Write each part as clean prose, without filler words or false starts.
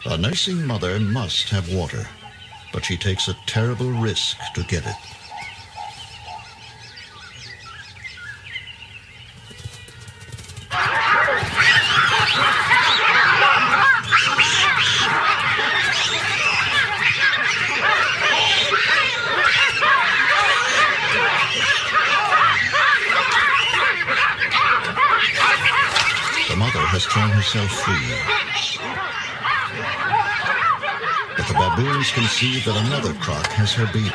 A nursing mother must have water, but she takes a terrible risk to get it. The mother has torn herself free. But the baboons conceive that another croc has her baby.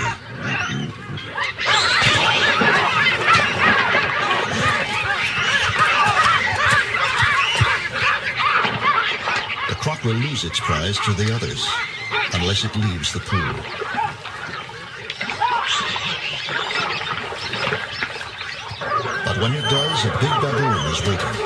The croc will lose its prize to the others, unless it leaves the pool. But when it does, a big baboon is waiting.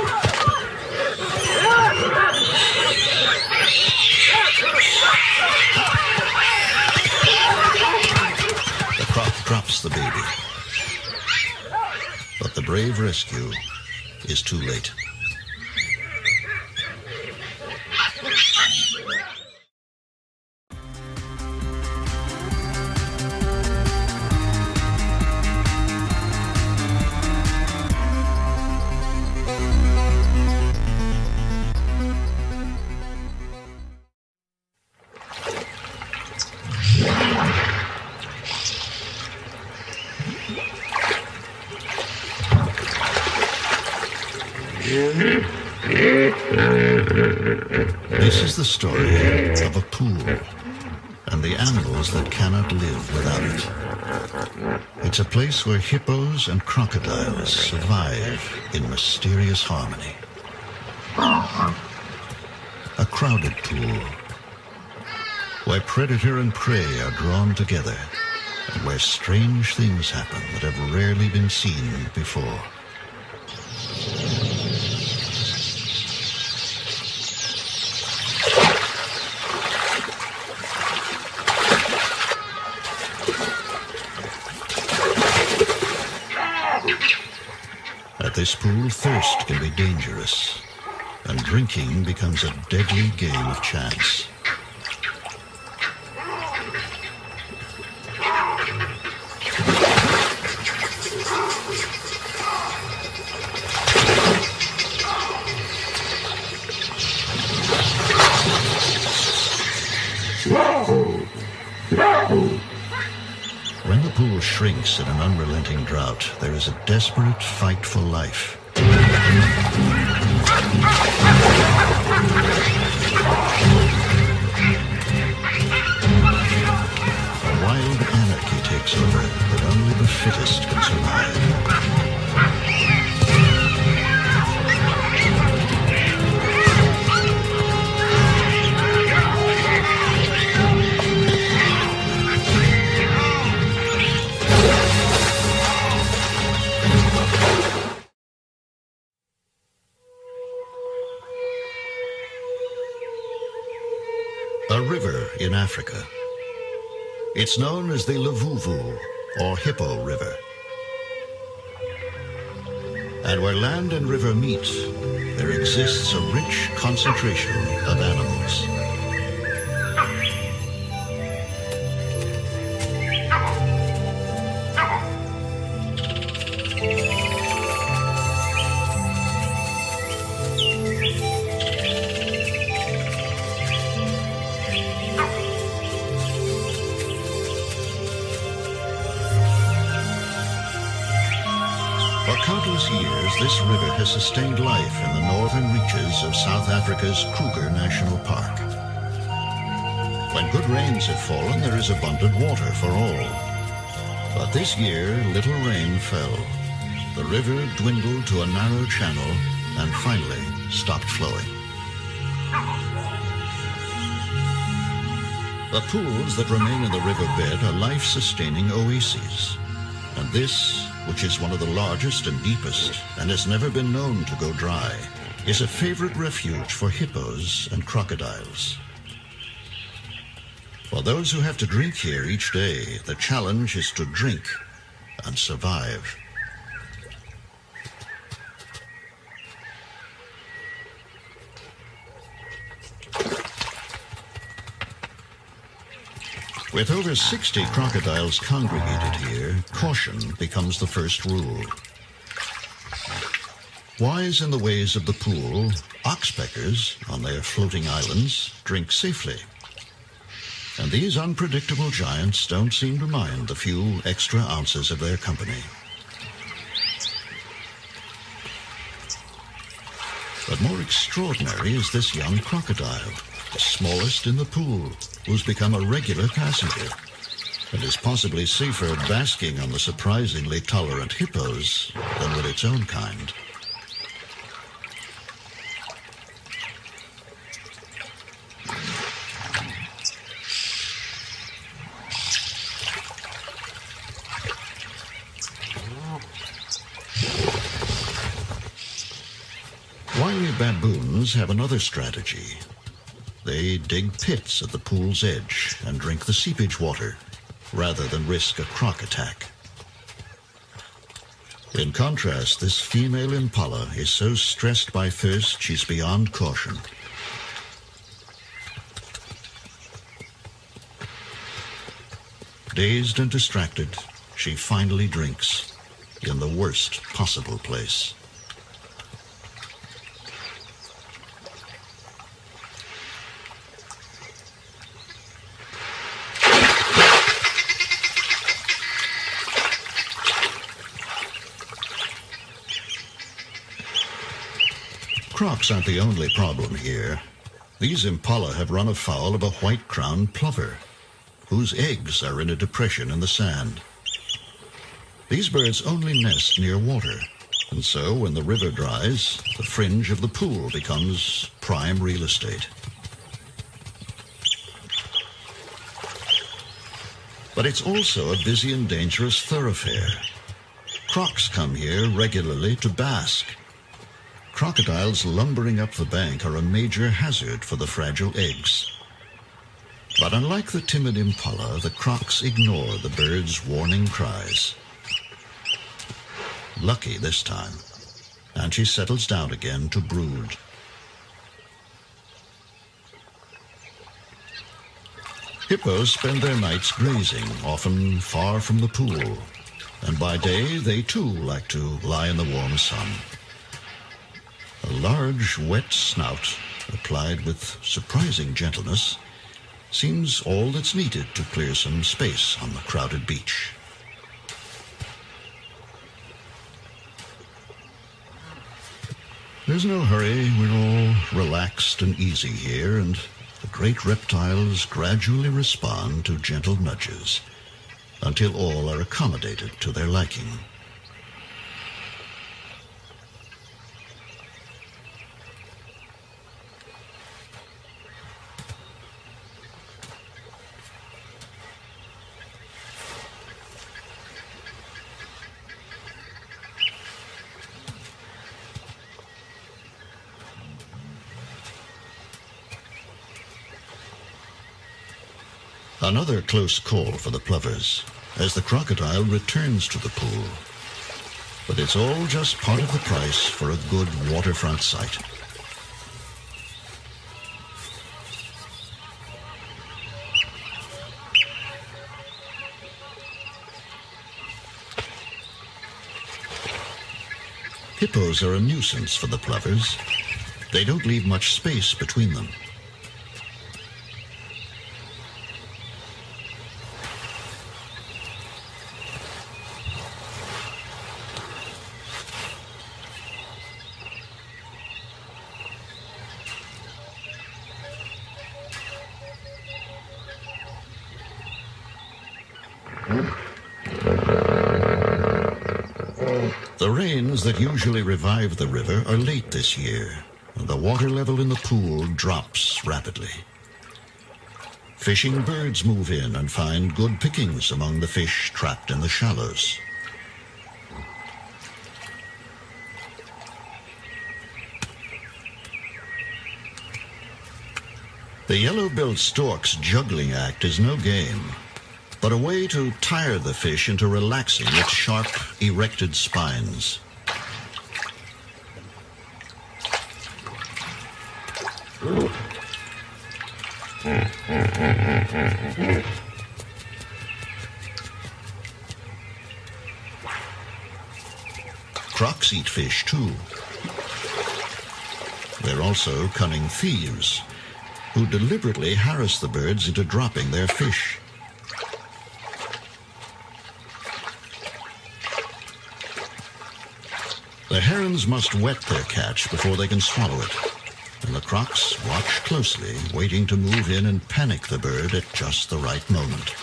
The croc drops the baby, but the brave rescue is too late. This is the story of a pool and the animals that cannot live without it. It's a place where hippos and crocodiles survive in mysterious harmony. A crowded pool where predator and prey are drawn together and where strange things happen that have rarely been seen before. At this pool, thirst can be dangerous, and drinking becomes a deadly game of chance. When the pool shrinks in an unrelenting drought, there is a desperate fight for life. A wild anarchy takes over that only the fittest can survive. A river in Africa. It's known as the Luvuvu, or Hippo River. And where land and river meet, there exists a rich concentration of animals. For countless years, this river has sustained life in the northern reaches of South Africa's Kruger National Park. When good rains have fallen, there is abundant water for all. But this year, little rain fell. The river dwindled to a narrow channel and finally stopped flowing. The pools that remain in the riverbed are life-sustaining oases. And this, which is one of the largest and deepest and has never been known to go dry, is a favorite refuge for hippos and crocodiles. For those who have to drink here each day, the challenge is to drink and survive. With over 60 crocodiles congregated here, caution becomes the first rule. Wise in the ways of the pool, oxpeckers, on their floating islands, drink safely. And these unpredictable giants don't seem to mind the few extra ounces of their company. But more extraordinary is this young crocodile, the smallest in the pool, who's become a regular passenger and is possibly safer basking on the surprisingly tolerant hippos than with its own kind. Wily baboons have another strategy. They dig pits at the pool's edge and drink the seepage water, rather than risk a croc attack. In contrast, this female impala is so stressed by thirst she's beyond caution. Dazed and distracted, she finally drinks in the worst possible place. Crocs aren't the only problem here. These impala have run afoul of a white-crowned plover, whose eggs are in a depression in the sand. These birds only nest near water, and so when the river dries, the fringe of the pool becomes prime real estate. But it's also a busy and dangerous thoroughfare. Crocs come here regularly to bask. Crocodiles lumbering up the bank are a major hazard for the fragile eggs. But unlike the timid impala, the crocs ignore the bird's warning cries. Lucky this time, and she settles down again to brood. Hippos spend their nights grazing, often far from the pool, and by day they too like to lie in the warm sun. A large, wet snout, applied with surprising gentleness, seems all that's needed to clear some space on the crowded beach. There's no hurry. We're all relaxed and easy here, and the great reptiles gradually respond to gentle nudges until all are accommodated to their liking. Another close call for the plovers as the crocodile returns to the pool. But it's all just part of the price for a good waterfront site. Hippos are a nuisance for the plovers. They don't leave much space between them. The rains that usually revive the river are late this year, and the water level in the pool drops rapidly. Fishing birds move in and find good pickings among the fish trapped in the shallows. The yellow-billed stork's juggling act is no game, but a way to tire the fish into relaxing its sharp, erected spines. eat fish too. They're also cunning thieves who deliberately harass the birds into dropping their fish. The herons must wet their catch before they can swallow it, and the crocs watch closely, waiting to move in and panic the bird at just the right moment.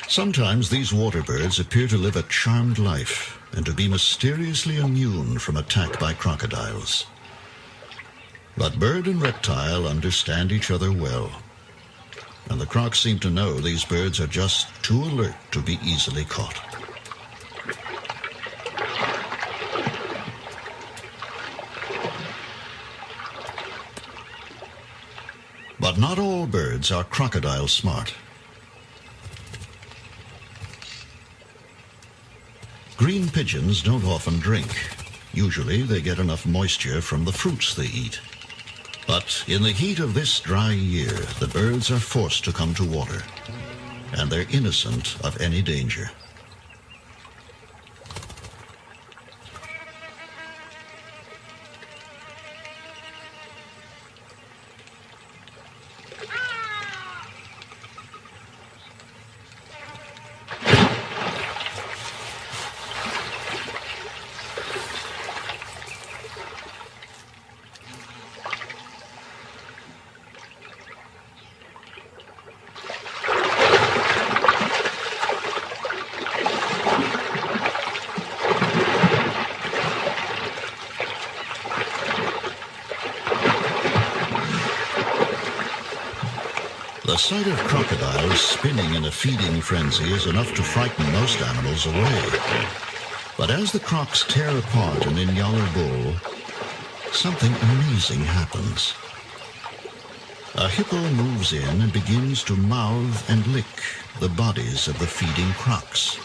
Sometimes these water birds appear to live a charmed life and to be mysteriously immune from attack by crocodiles. But bird and reptile understand each other well, and the crocs seem to know these birds are just too alert to be easily caught. But not all birds are crocodile smart. Green pigeons don't often drink. Usually they get enough moisture from the fruits they eat. But in the heat of this dry year, the birds are forced to come to water, and they're innocent of any danger. The sight of crocodiles spinning in a feeding frenzy is enough to frighten most animals away. But as the crocs tear apart an Inyala bull, something amazing happens. A hippo moves in and begins to mouth and lick the bodies of the feeding crocs.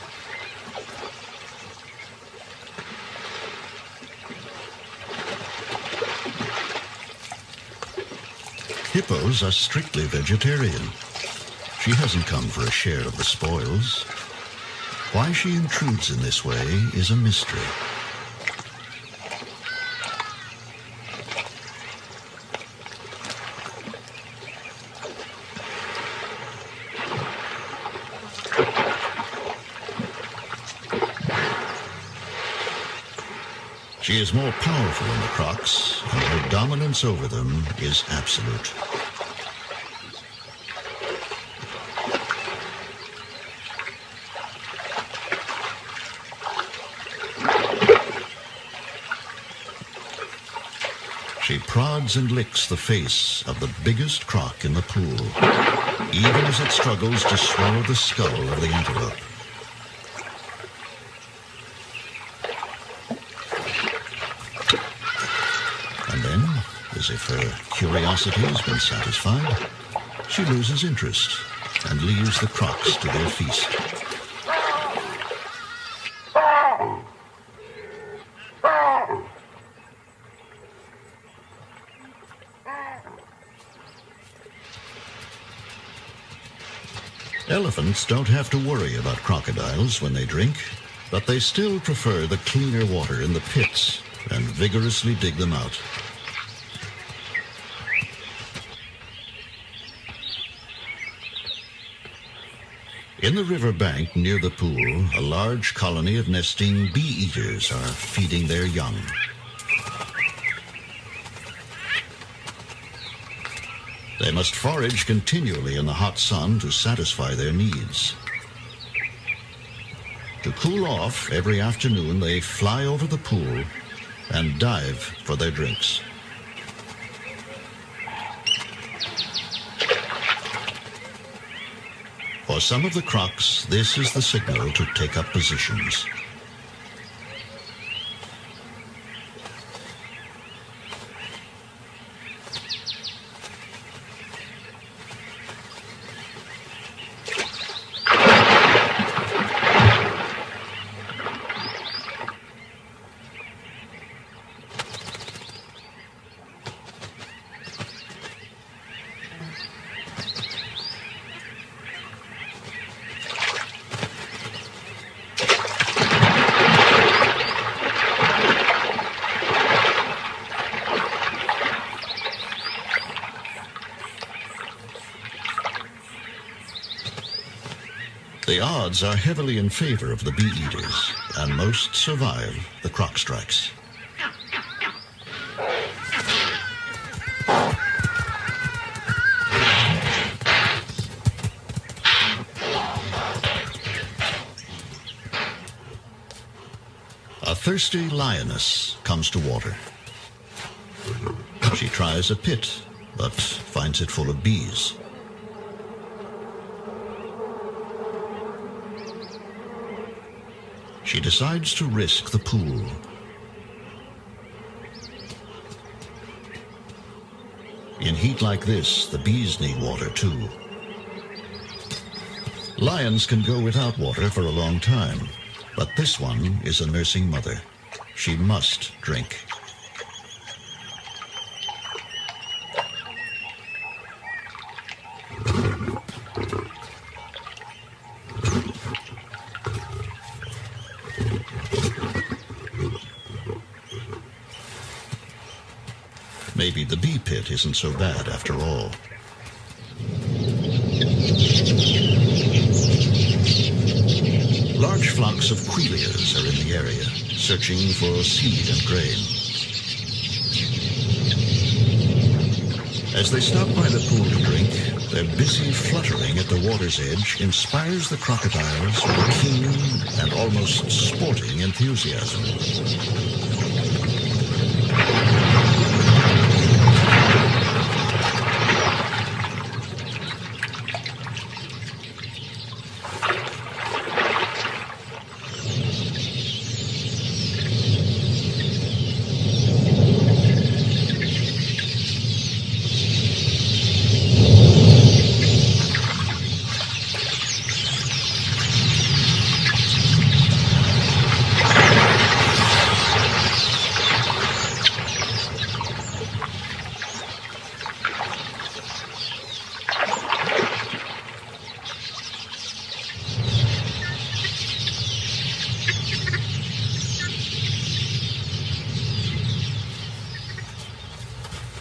Hippos are strictly vegetarian. She hasn't come for a share of the spoils. Why she intrudes in this way is a mystery. She is more powerful than the crocs, and her dominance over them is absolute. She prods and licks the face of the biggest croc in the pool, even as it struggles to swallow the skull of the antelope. As if her curiosity has been satisfied, she loses interest and leaves the crocs to their feast. Elephants don't have to worry about crocodiles when they drink, but they still prefer the cleaner water in the pits and vigorously dig them out. In the river bank near the pool, a large colony of nesting bee-eaters are feeding their young. They must forage continually in the hot sun to satisfy their needs. To cool off, every afternoon they fly over the pool and dive for their drinks. For some of the crocs, this is the signal to take up positions. The odds are heavily in favor of the bee-eaters, and most survive the croc strikes. A thirsty lioness comes to water. She tries a pit, but finds it full of bees. She decides to risk the pool. In heat like this, the bees need water too. Lions can go without water for a long time, but this one is a nursing mother. She must drink. Maybe the bee pit isn't so bad after all. Large flocks of quilias are in the area, searching for seed and grain. As they stop by the pool to drink, their busy fluttering at the water's edge inspires the crocodiles with a keen and almost sporting enthusiasm.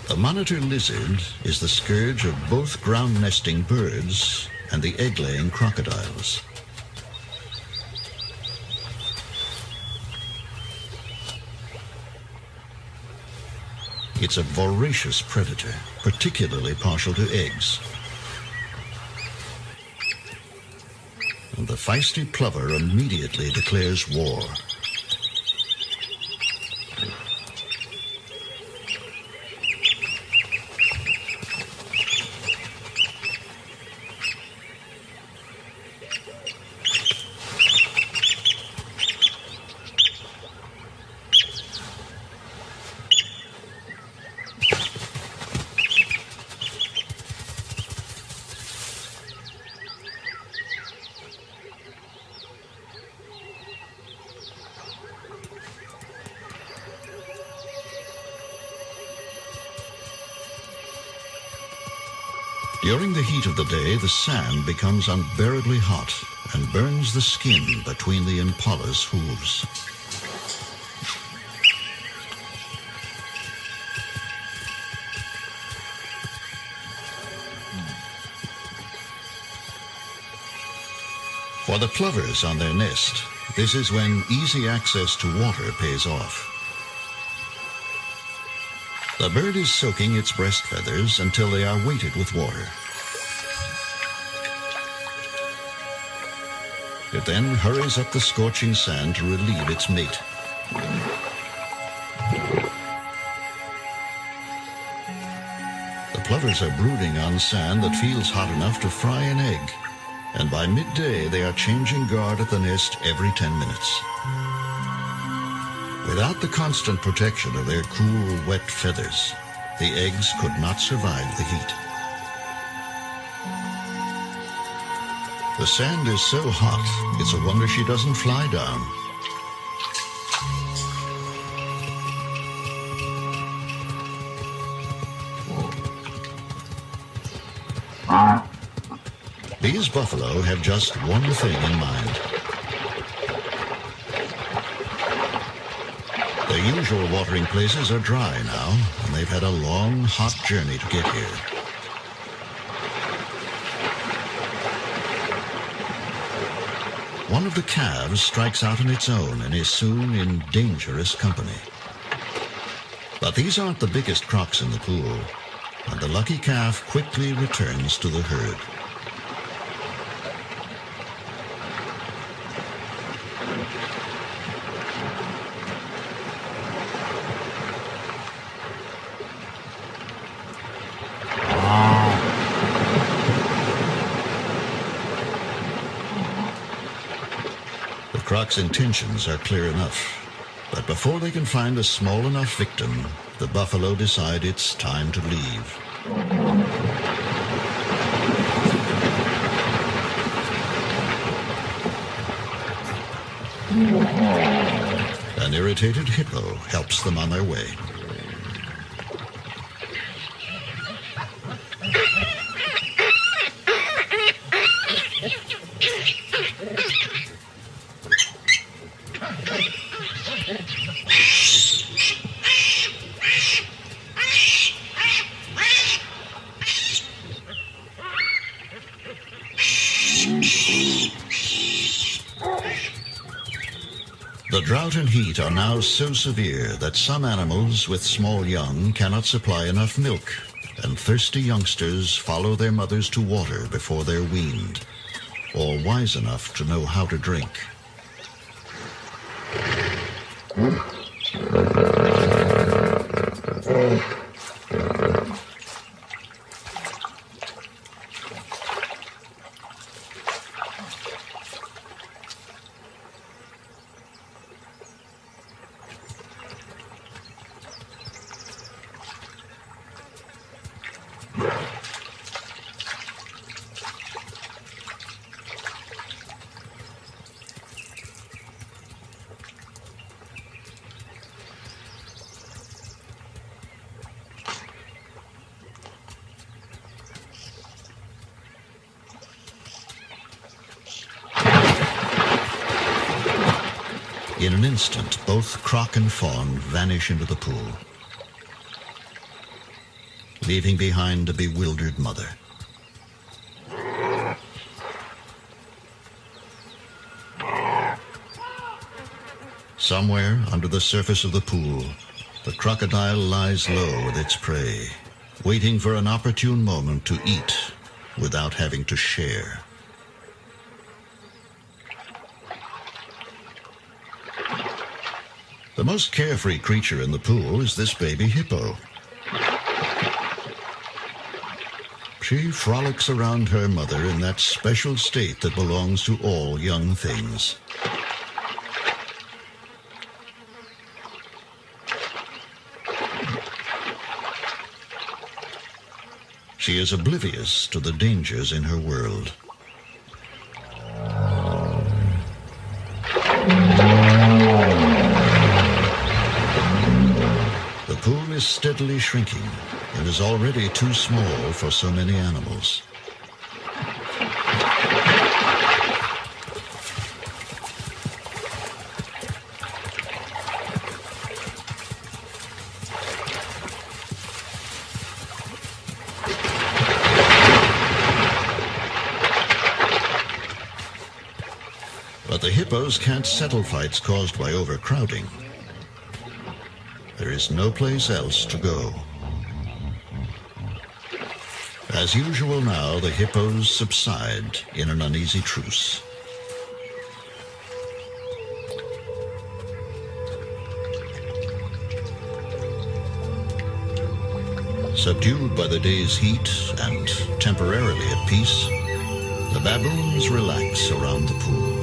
The monitor lizard is the scourge of both ground-nesting birds and the egg-laying crocodiles. It's a voracious predator, particularly partial to eggs. And the feisty plover immediately declares war. During the heat of the day, the sand becomes unbearably hot and burns the skin between the impala's hooves. For the plovers on their nest, this is when easy access to water pays off. The bird is soaking its breast feathers until they are weighted with water. It then hurries up the scorching sand to relieve its mate. The plovers are brooding on sand that feels hot enough to fry an egg, and by midday they are changing guard at the nest every 10 minutes. Without the constant protection of their cool, wet feathers, the eggs could not survive the heat. The sand is so hot, it's a wonder she doesn't fly down. These buffalo have just one thing in mind. Their usual watering places are dry now, and they've had a long, hot journey to get here. One of the calves strikes out on its own and is soon in dangerous company. But these aren't the biggest crocs in the pool, and the lucky calf quickly returns to the herd. The croc's intentions are clear enough. But before they can find a small enough victim, the buffalo decide it's time to leave. An irritated hippo helps them on their way. The drought and heat are now so severe that some animals with small young cannot supply enough milk, and thirsty youngsters follow their mothers to water before they're weaned, or wise enough to know how to drink. In an instant, both croc and fawn vanish into the pool, leaving behind a bewildered mother. Somewhere under the surface of the pool, the crocodile lies low with its prey, waiting for an opportune moment to eat without having to share. The most carefree creature in the pool is this baby hippo. She frolics around her mother in that special state that belongs to all young things. She is oblivious to the dangers in her world. The pool is steadily shrinking and is already too small for so many animals. But the hippos can't settle fights caused by overcrowding. There is no place else to go. As usual now, the hippos subside in an uneasy truce. Subdued by the day's heat and temporarily at peace, the baboons relax around the pool.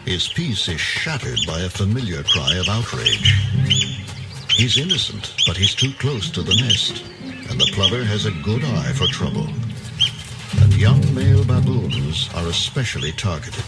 His peace is shattered by a familiar cry of outrage. He's innocent, but he's too close to the nest, and the plover has a good eye for trouble. And young male baboons are especially targeted.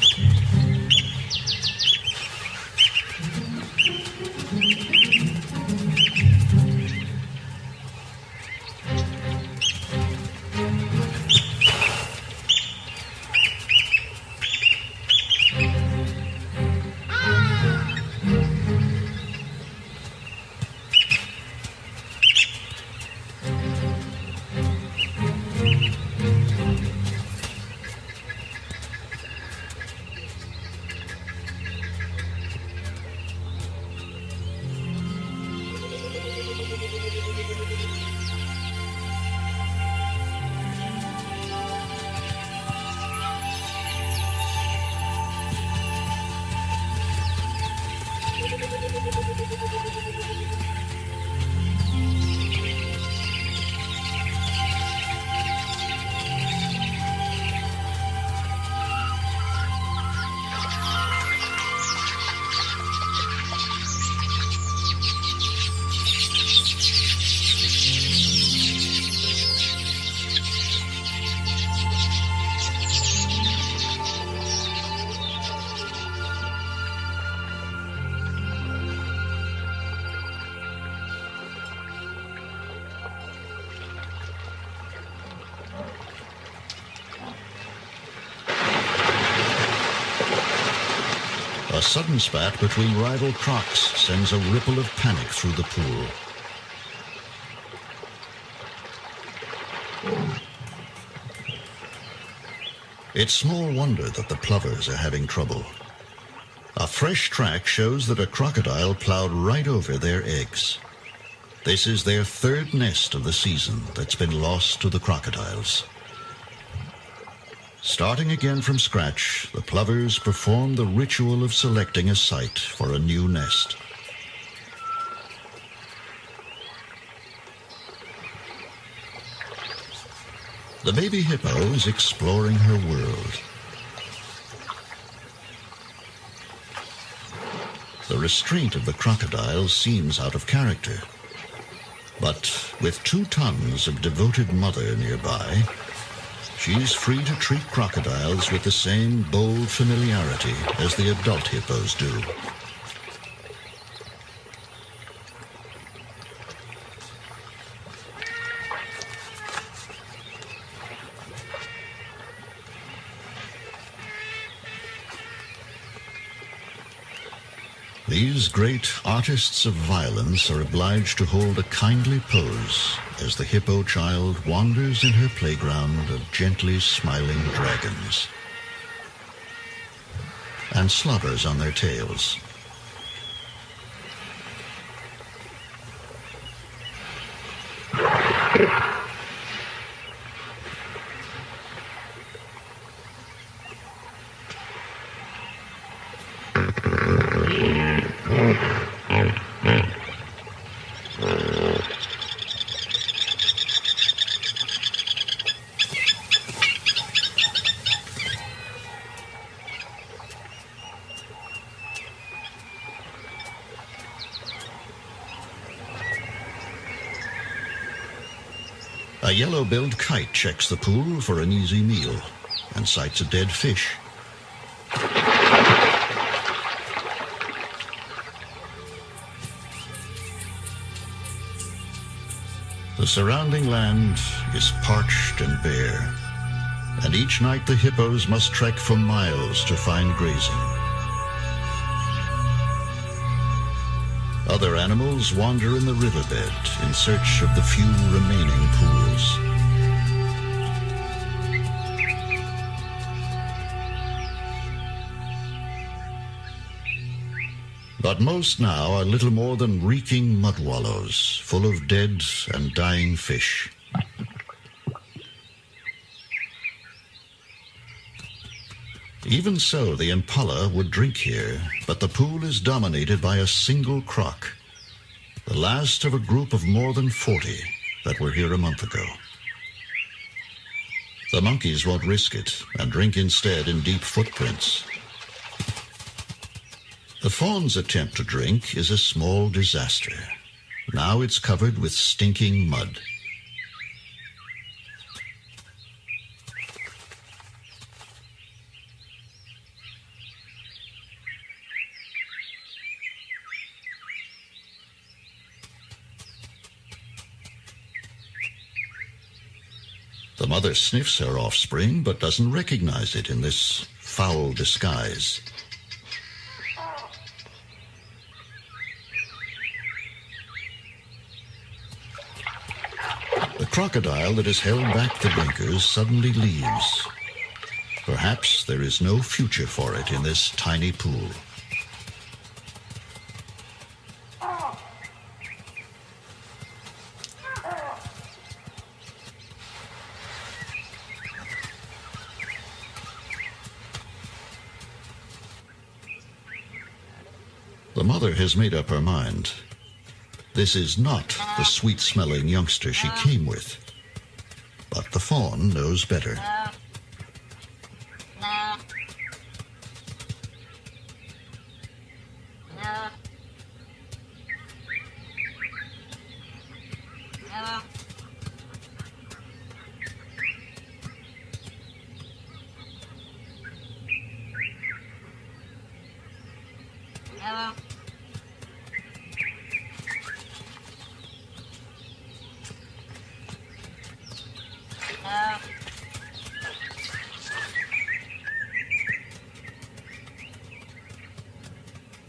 A sudden spat between rival crocs sends a ripple of panic through the pool. It's small wonder that the plovers are having trouble. A fresh track shows that a crocodile plowed right over their eggs. This is their third nest of the season that's been lost to the crocodiles. Starting again from scratch, the plovers perform the ritual of selecting a site for a new nest. The baby hippo is exploring her world. The restraint of the crocodile seems out of character. But with 2 tons of devoted mother nearby, she's free to treat crocodiles with the same bold familiarity as the adult hippos do. These great artists of violence are obliged to hold a kindly pose as the hippo child wanders in her playground of gently smiling dragons and slobbers on their tails. A yellow-billed kite checks the pool for an easy meal and sights a dead fish. The surrounding land is parched and bare, and each night the hippos must trek for miles to find grazing. Other animals wander in the riverbed in search of the few remaining pools. But most now are little more than reeking mud wallows, full of dead and dying fish. Even so, the impala would drink here, but the pool is dominated by a single croc, the last of a group of more than 40 that were here a month ago. The monkeys won't risk it and drink instead in deep footprints. The fawn's attempt to drink is a small disaster. Now it's covered with stinking mud. The mother sniffs her offspring, but doesn't recognize it in this foul disguise. The crocodile that has held back the drinkers suddenly leaves. Perhaps there is no future for it in this tiny pool. The mother has made up her mind. This is not the sweet-smelling youngster she came with. But the fawn knows better.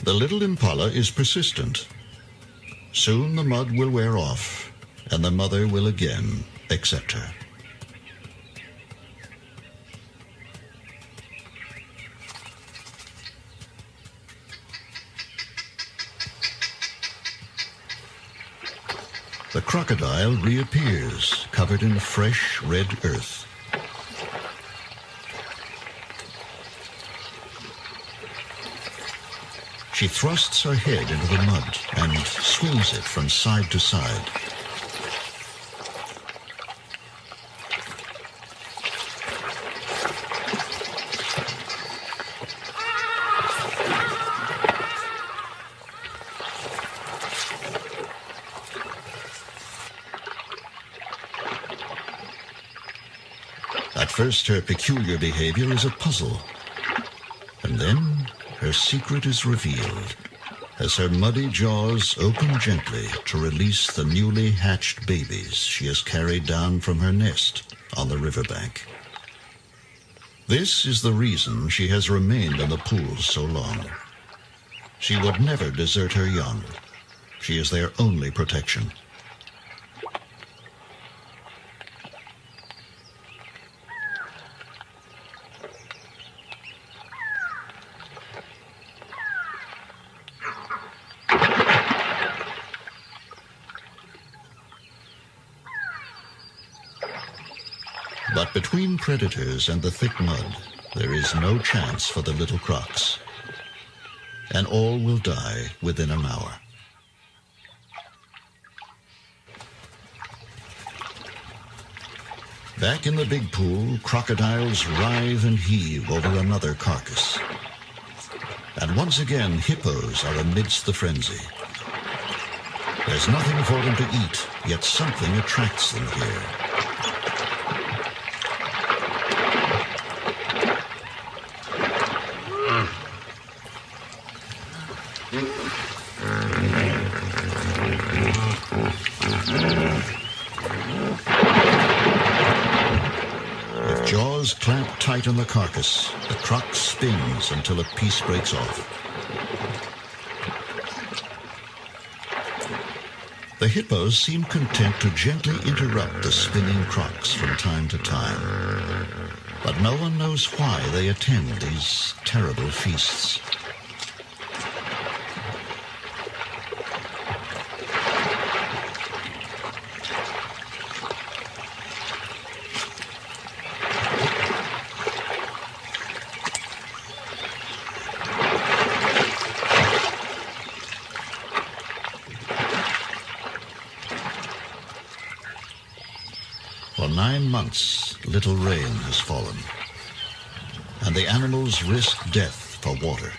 The little impala is persistent. Soon the mud will wear off, and the mother will again accept her. The crocodile reappears, covered in fresh red earth. She thrusts her head into the mud and swings it from side to side. At first, her peculiar behavior is a puzzle, and then her secret is revealed as her muddy jaws open gently to release the newly hatched babies she has carried down from her nest on the riverbank. This is the reason she has remained in the pool so long. She would never desert her young. She is their only protection. But between predators and the thick mud, there is no chance for the little crocs. And all will die within an hour. Back in the big pool, crocodiles writhe and heave over another carcass. And once again, hippos are amidst the frenzy. There's nothing for them to eat, yet something attracts them here. With jaws clamped tight on the carcass, the croc spins until a piece breaks off. The hippos seem content to gently interrupt the spinning crocs from time to time, but no one knows why they attend these terrible feasts. For 9 months, little rain has fallen, and the animals risk death for water.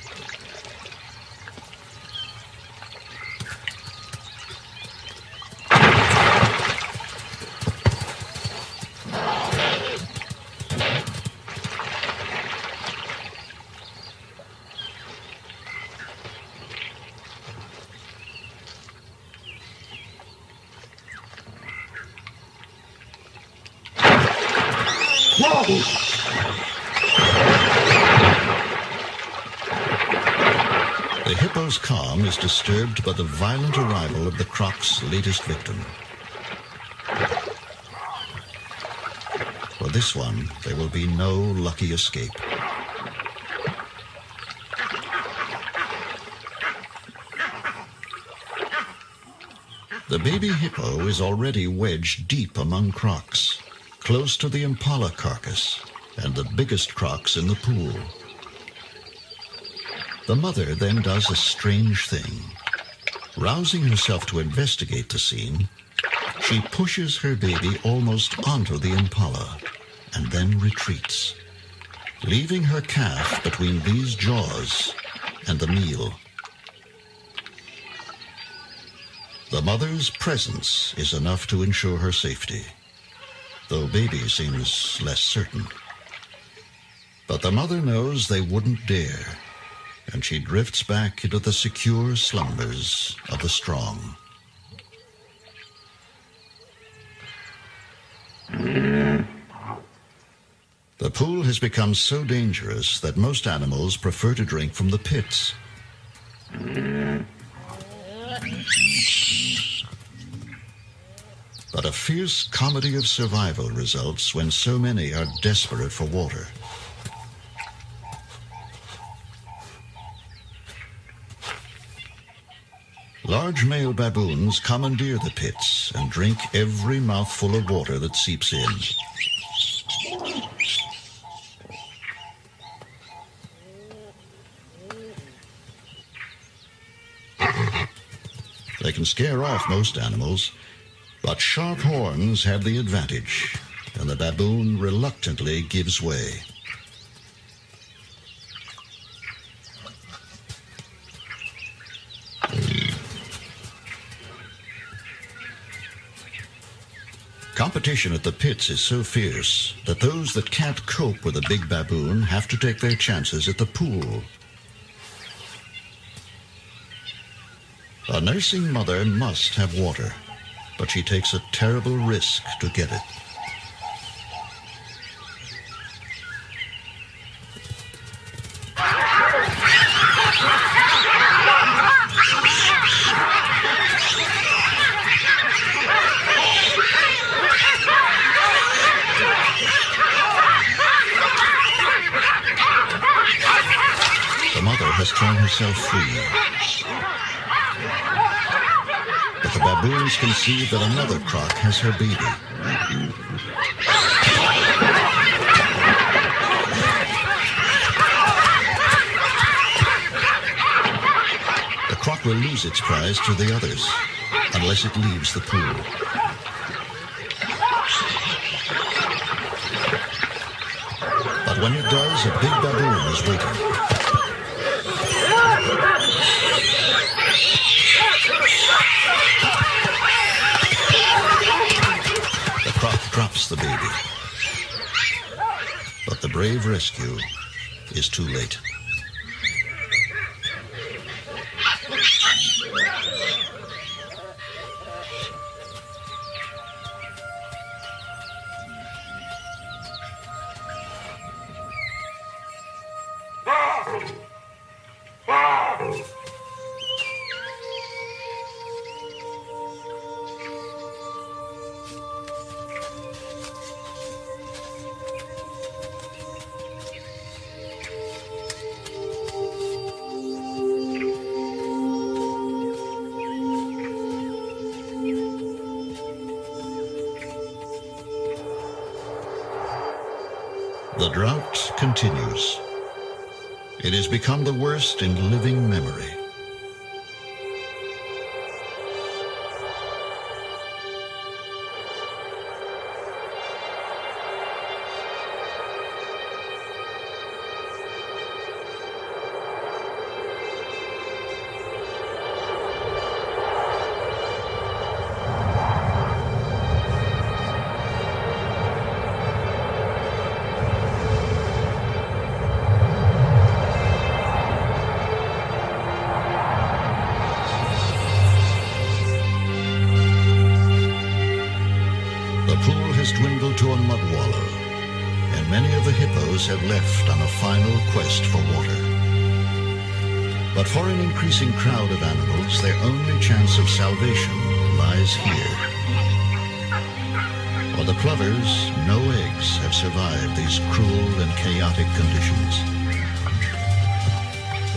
The hippo's calm is disturbed by the violent arrival of the croc's latest victim. For this one, there will be no lucky escape. The baby hippo is already wedged deep among crocs, close to the impala carcass and the biggest crocs in the pool. The mother then does a strange thing. Rousing herself to investigate the scene, she pushes her baby almost onto the impala and then retreats, leaving her calf between these jaws and the meal. The mother's presence is enough to ensure her safety, though baby seems less certain. But the mother knows they wouldn't dare, and she drifts back into the secure slumbers of the strong. The pool has become so dangerous that most animals prefer to drink from the pits. But a fierce comedy of survival results when so many are desperate for water. Large male baboons commandeer the pits and drink every mouthful of water that seeps in. They can scare off most animals, but sharp horns have the advantage, and the baboon reluctantly gives way. Competition at the pits is so fierce that those that can't cope with a big baboon have to take their chances at the pool. A nursing mother must have water, but she takes a terrible risk to get it. The mother has thrown herself free. But the baboons conceive that another croc has her baby. The croc will lose its prize to the others unless it leaves the pool. But when it does, a big baboon is waiting. Drops the baby. But the brave rescue is too late. The drought continues. It has become the worst in living memory. Dwindled to a mud wallow, and many of the hippos have left on a final quest for water. But for an increasing crowd of animals, their only chance of salvation lies here. For the plovers, no eggs have survived these cruel and chaotic conditions.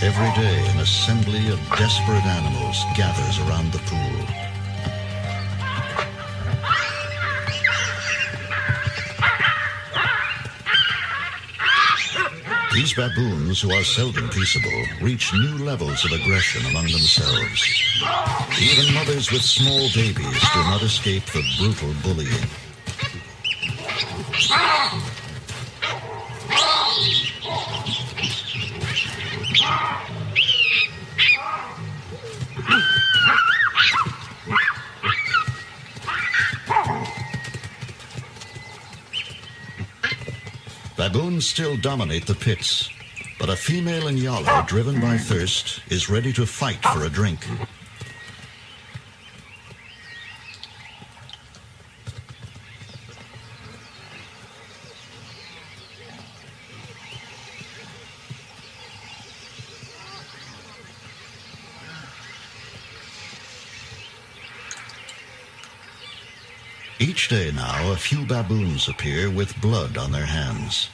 Every day, an assembly of desperate animals gathers around the pool. These baboons, who are seldom peaceable, reach new levels of aggression among themselves. Even mothers with small babies do not escape the brutal bullying. Baboons still dominate the pits, but a female inyala, driven by thirst, is ready to fight for a drink. Each day now, a few baboons appear with blood on their hands.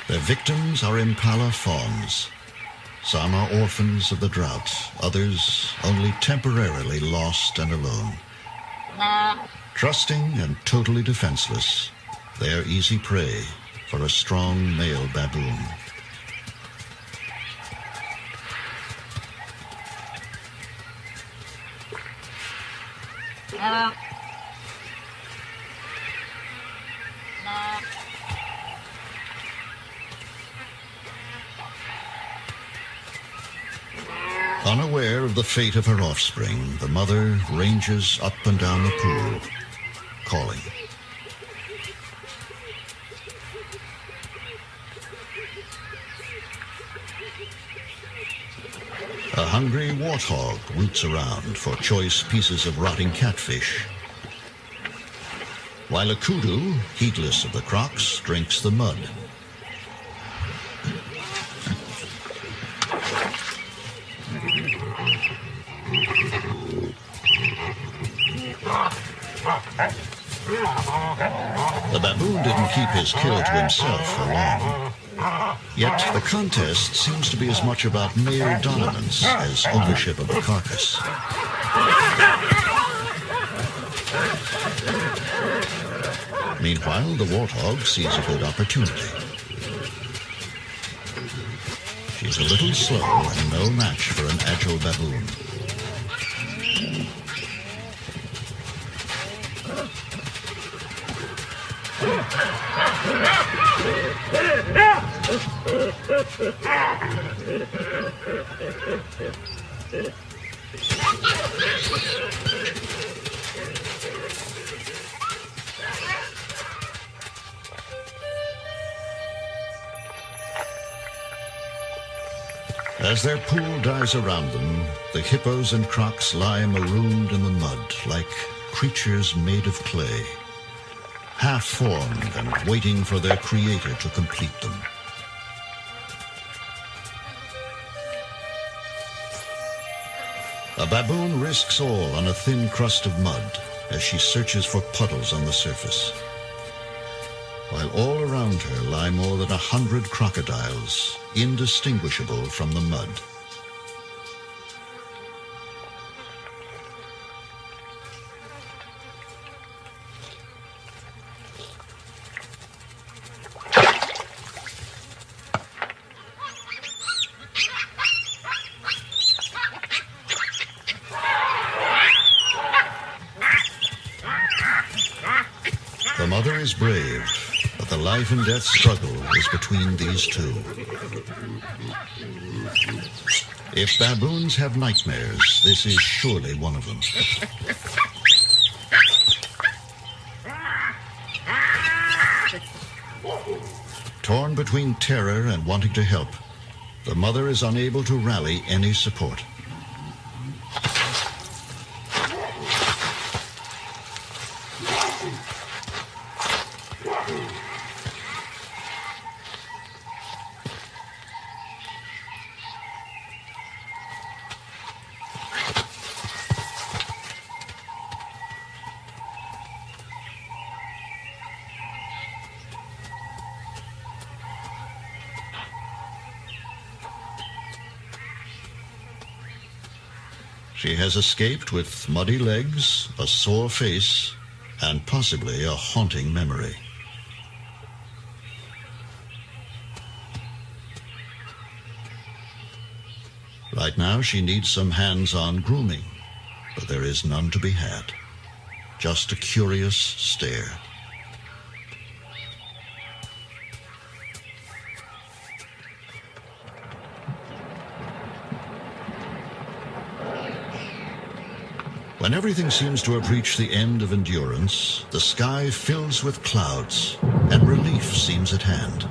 Their victims are impala fawns. Some are orphans of the drought, others only temporarily lost and alone. Trusting and totally defenseless, they are easy prey for a strong male baboon. Unaware of the fate of her offspring, the mother ranges up and down the pool, calling. A hungry warthog roots around for choice pieces of rotting catfish, while a kudu, heedless of the crocs, drinks the mud. The baboon didn't keep his kill to himself for long. Yet the contest seems to be as much about male dominance as ownership of the carcass. Meanwhile, the warthog sees a good opportunity. She's a little slow and no match for an agile baboon. As their pool dies around them, the hippos and crocs lie marooned in the mud like creatures made of clay, half-formed and waiting for their creator to complete them. A baboon risks all on a thin crust of mud as she searches for puddles on the surface, while all around her lie more than 100 crocodiles, indistinguishable from the mud. The mother is brave, but the life and death struggle is between these two. If baboons have nightmares, this is surely one of them. Torn between terror and wanting to help, the mother is unable to rally any support. She has escaped with muddy legs, a sore face, and possibly a haunting memory. Right now, she needs some hands-on grooming, but there is none to be had. Just a curious stare. When everything seems to have reached the end of endurance, the sky fills with clouds, and relief seems at hand.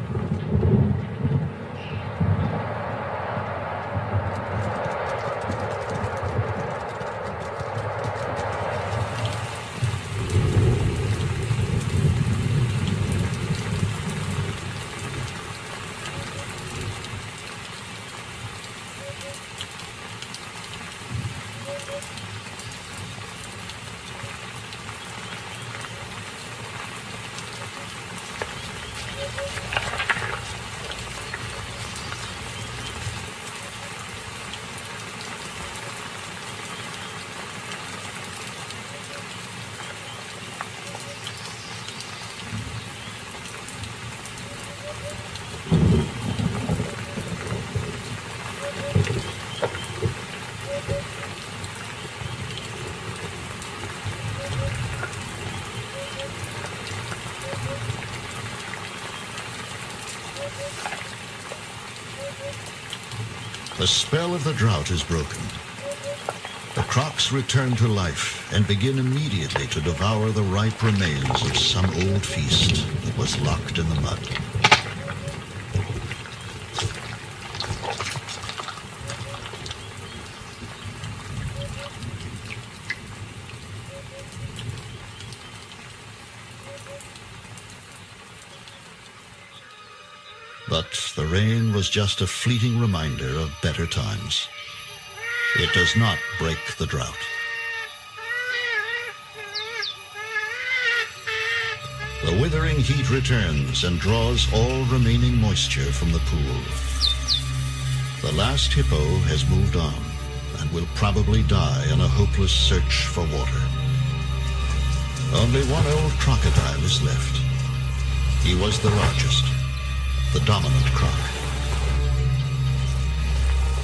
The spell of the drought is broken. The crocs return to life and begin immediately to devour the ripe remains of some old feast that was locked in the mud. But the rain was just a fleeting reminder of better times. It does not break the drought. The withering heat returns and draws all remaining moisture from the pool. The last hippo has moved on and will probably die in a hopeless search for water. Only one old crocodile is left. He was the largest, the dominant croc.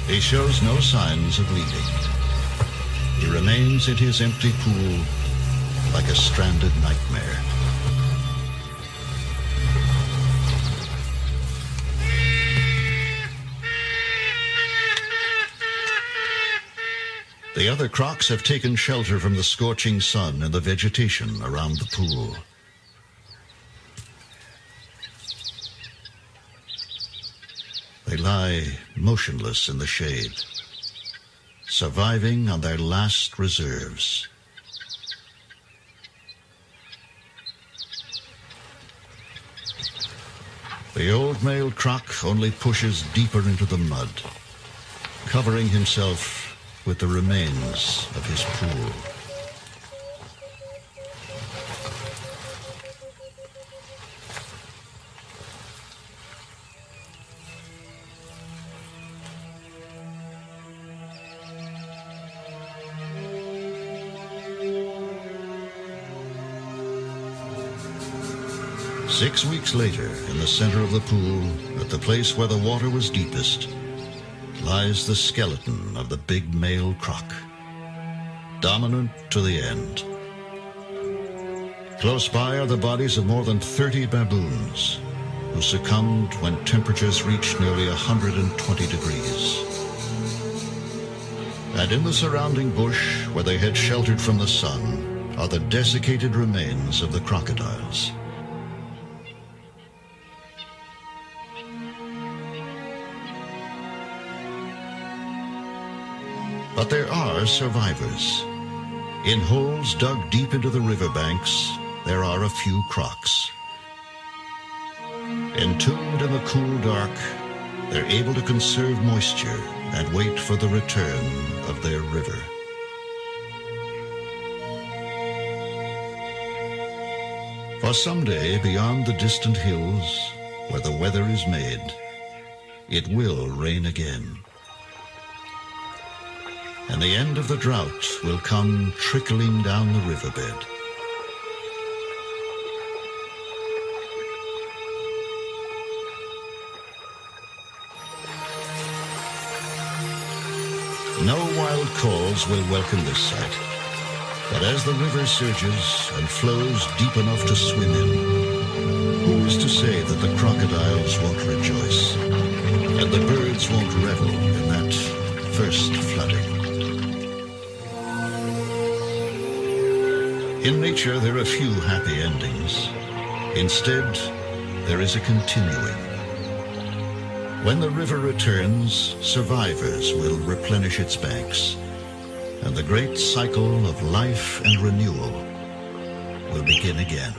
He shows no signs of leaving. He remains in his empty pool like a stranded nightmare. The other crocs have taken shelter from the scorching sun and the vegetation around the pool. They lie motionless in the shade, surviving on their last reserves. The old male croc only pushes deeper into the mud, covering himself with the remains of his pool. Six weeks later, in the center of the pool, at the place where the water was deepest, lies the skeleton of the big male croc, dominant to the end. Close by are the bodies of more than 30 baboons who succumbed when temperatures reached nearly 120 degrees. And in the surrounding bush, where they had sheltered from the sun, are the desiccated remains of the crocodiles. But there are survivors. In holes dug deep into the riverbanks, there are a few crocs. Entombed in the cool dark, they're able to conserve moisture and wait for the return of their river. For someday, beyond the distant hills, where the weather is made, it will rain again. And the end of the drought will come trickling down the riverbed. No wild calls will welcome this sight. But as the river surges and flows deep enough to swim in, who is to say that the crocodiles won't rejoice and the birds won't revel in that first flooding? In nature, there are few happy endings. Instead, there is a continuing. When the river returns, survivors will replenish its banks, and the great cycle of life and renewal will begin again.